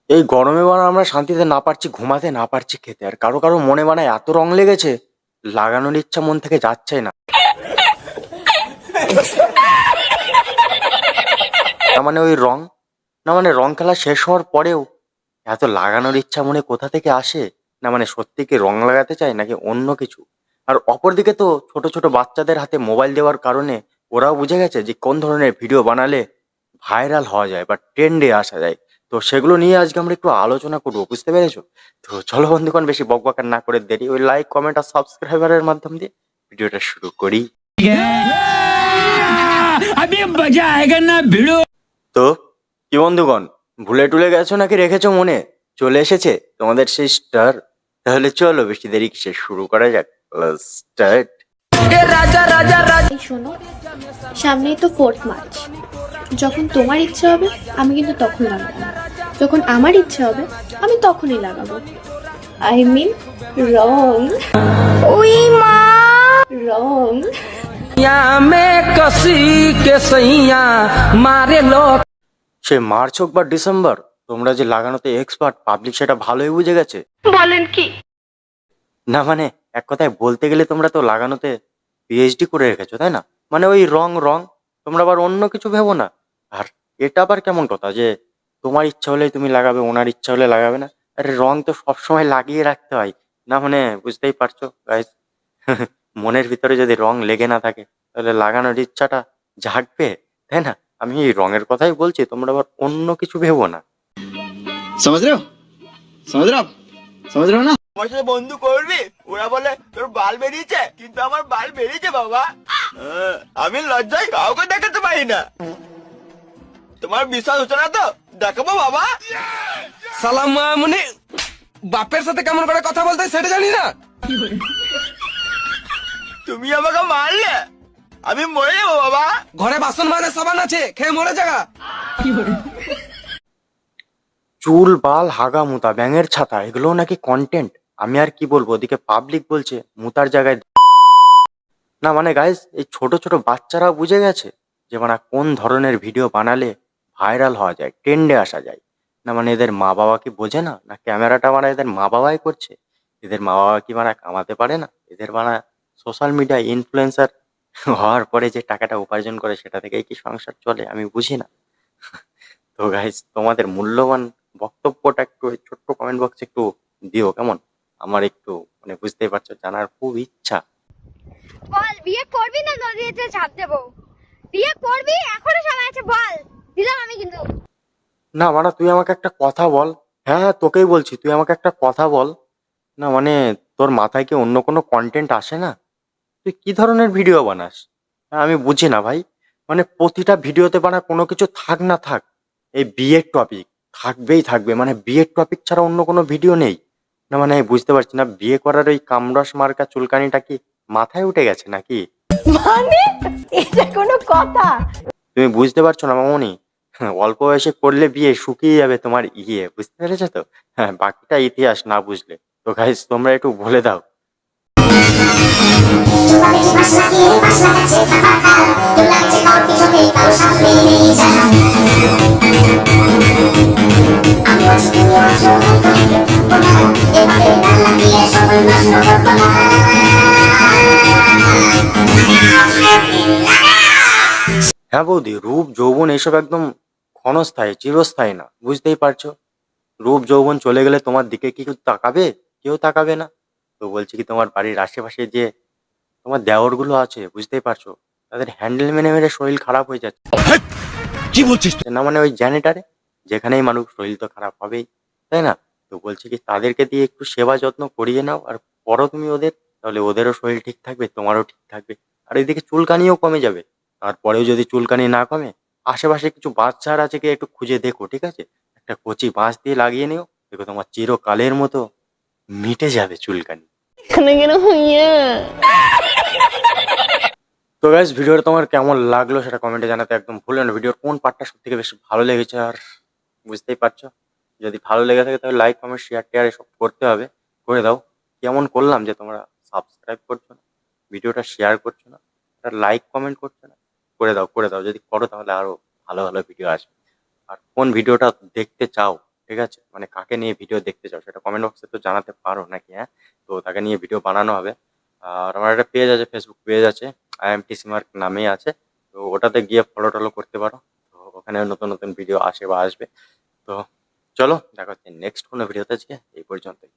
এই গরমে আমরা শান্তিতে না পারছি ঘুমাতে, না পারছি খেতে, আর কারো কারো মনে এত রং লেগেছে, লাগানোর ইচ্ছা মন থেকে যাচ্ছেই না। না মানে ওই রং, না মানে রং খেলা শেষ হওয়ার পরেও এত লাগানোর ইচ্ছা মনে কোথা থেকে আসে? না মানে সত্যি কি রং লাগাতে চাই নাকি অন্য কিছু? আর অপরদিকে তো ছোট ছোট বাচ্চাদের হাতে মোবাইল দেওয়ার কারণে ওরাও বুঝে গেছে যে কোন ধরনের ভিডিও বানালে ভাইরাল হওয়া যায় বা ট্রেন্ডে আসা যায়। তো সেগুলো নিয়ে আজকে আমরা একটু আলোচনা করবো, বুঝতে পেরেছো? তো চলো বন্ধুগণ, বেশি বকবকার না করে দেরি, ওই লাইক কমেন্ট আর সাবস্ক্রাইবারের মাধ্যম দিয়ে ভিডিওটা শুরু করি। তো কি বন্ধুগণ, ভুলে টুলে গেছো নাকি রেখেছো মনে? চলে এসেছে তোমাদের সেই স্টার। তাহলে চলো বেশি দেরি কিসে, শুরু করা যাক। স্টার্ট। এই শোনো, সামনেই তো 4th মার্চ। যখন তোমার ইচ্ছে হবে আমি কিন্তু তখন লাগাবো, যখন আমার ইচ্ছে হবে আমি তখনই লাগাবো। আই মিন রং। ওই মা, রং। সে মার্চ হোক বা ডিসেম্বর, তোমরা যে লাগানোতে এক্সপার্ট, পাবলিক সেটা ভালোই বুঝে গেছে। বলেন কি? না মানে এক কথায় বলতে গেলে তোমরা তো লাগানোতে পিএইচডি করে রেখেছো, তাই না? মানে ওই রং রং, তোমরা আবার অন্য কিছু ভেবো না। আর এটা আবার কেমন কথা যে তোমার ইচ্ছা হলে তুমি লাগাবে, ওনার ইচ্ছা হলে লাগাবে না? আরে রং তো সবসময় লাগিয়ে রাখতে হয়। না মানে বুঝতেই পারছো গাইস, মনের ভিতরে যদি রং লেগে না থাকে তাহলে লাগানোর ইচ্ছাটা জাগবে, তাই না? আমি এই রঙের কথাই বলছি, তোমরা আবার অন্য কিছু ভেবো না। समझ रहे हो समझ रहे हो आप समझ रहे हो ना। আমার সাথে বন্ধু করবি? ওরা বলে তোর বাল বেরিয়েছে, কিন্তু আমার বাল বেরিয়েছে বাবা। আমি লজ্জায় কাউকে দেখাতে পারি না। তোমার বিশ্বাস হচ্ছে না তো দেখাবো বাবা। সালাম মানে বাপের সাথে কেমন করে কথা বলতে হয় সেটা জানি না। তুমি আমাকে মারলে আমি মরে যাবো বাবা। ঘরে বাসন মাজার সাবান আছে, খেয়ে মরে যাগা। চুল বাল হাগা মুতা ব্যাঙের ছাতা, এগুলো নাকি কন্টেন্ট? আমি আর কি বলবো, ওদিকে পাবলিক বলছে মুতার জায়গায়। না মানে গাইস, এই ছোট ছোট বাচ্চারা বুঝে গেছে যে মানে কোন ধরনের ভিডিও বানালে ভাইরাল হওয়া যায়, ট্রেন্ডে আসা যায়। না মানে এদের মা বাবা কি বোঝে না? না ক্যামেরাটা মানে এদের মা বাবাই করছে? এদের মা বাবা কি মানে কামাতে পারে না? এদের মানে সোশ্যাল মিডিয়া ইনফ্লুয়েন্সার হওয়ার পরে যে টাকাটা উপার্জন করে সেটা থেকেই কি সংসার চলে? আমি বুঝি না। তো গাইস, তোমাদের মূল্যবান বক্তব্যটা একটু ওই ছোট্ট কমেন্ট বক্সে একটু দিও, কেমন? আমার একটু মানে বুঝতেই পারছো, জানার খুব ইচ্ছা। বল, বিয়ে করবি না নদীতে ঝাঁপ দেবো? বিয়ে করবি, এখনো সময় আছে, বল। দিলাম আমি কিন্তু। না মানে তুই আমাকে একটা কথা বল। হ্যাঁ হ্যাঁ, তোকেই বলছি, তুই আমাকে একটা কথা বল। না মানে তোর মাথায় কি অন্য কোনো কন্টেন্ট আসে না? তুই কি ধরনের ভিডিও বানাস? হ্যাঁ, আমি বুঝি না ভাই। মানে প্রতিটা ভিডিওতে বানা কোনো কিছু থাক না থাক, এই বিয়ের টপিক থাকবেই থাকবে। মানে বিয়ের টপিক ছাড়া অন্য কোনো ভিডিও নেই। না মানে আমি বুঝতে পারছি না, বিয়ে করার ওই কামরস মার্কা চুলকানিটা কি মাথায় উঠে গেছে নাকি? মানে এটা কোনো কথা? তুমি বুঝতে পারছো না মামনি? হ্যাঁ, অল্প বয়সে করলে বিয়ে শুকিয়ে যাবে তোমার বুঝতে পেরেছো তো? হ্যাঁ, বাকিটা ইতিহাস না বুঝলে। তো গাইস, তোমরা একটু বলে দাও। হ্যাঁ বৌদি, রূপ যৌবন এইসব একদম ক্ষণস্থায়ী, চিরস্থায়ী না, বুঝতেই পারছো? রূপ যৌবন চলে গেলে তোমার দিকে কি কেউ তাকাবে? কেউ তাকাবে না। তো বলছি কি, তোমার বাড়ির আশেপাশে যে তোমার দেওরগুলো আছে, বুঝতেই পারছো, তাদের হ্যান্ডেল মেনে মেরে শরীর খারাপ হয়ে যাচ্ছে। কি বলছিস? না মানে ওই জ্যানিটারে, যেখানেই মানুষ, শরীর তো খারাপ হবেই, তাই না? তো বলছি কি, তাদেরকে দিয়ে একটু সেবা যত্ন করিয়ে নাও আর পরো তুমি ওদের, তাহলে ওদেরও শরীর ঠিক থাকবে, তোমারও ঠিক থাকবে। আর এদিকে চুলকানিও কমে যাবে। তারপরেও যদি চুলকানি না কমে, আশেপাশে কিছু বাচ্চার আছে কি একটু খুঁজে দেখো, ঠিক আছে? একটা কচি বাঁশ দিয়ে লাগিয়ে নিও, দেখো তোমার চিরকালের মতো মিটে যাবে চুলকানি। তো গাইস, ভিডিওটা তোমার কেমন লাগলো সেটা কমেন্টে জানাতে একদম ভুলো না। ভিডিওর কোন পার্টটা সব থেকে বেশি ভালো লেগেছে, আর বুঝতেই পারছো, যদি ভালো লেগে থাকে তাহলে লাইক কমেন্ট শেয়ার টেয়ার এসব করতে হবে, করে দাও। কেমন করলাম যে তোমরা সাবস্ক্রাইব করছো না, ভিডিওটা শেয়ার করছো না, লাইক কমেন্ট করছো না? করে দাও, করে দাও। যদি করো তাহলে আরো ভালো ভালো ভিডিও আসবে। আর কোন ভিডিওটা দেখতে চাও ঠিক আছে, মানে কাকে নিয়ে ভিডিও দেখতে চাও সেটা কমেন্ট বক্সে তো জানাতে পারো নাকি, হ্যাঁ? তো তাকে নিয়ে ভিডিও বানানো হবে। আর আমার একটা পেজ আছে, ফেসবুক পেজ আছে, IMTC মার্ক নামেই আছে। তো ওটাতে গিয়ে ফলো টলো করতে পারো। তো ওখানে নতুন নতুন ভিডিও আসে বা আসবে। তো চলো দেখা হচ্ছে নেক্সট কোনো ভিডিওতে, আজকে এই পর্যন্তই।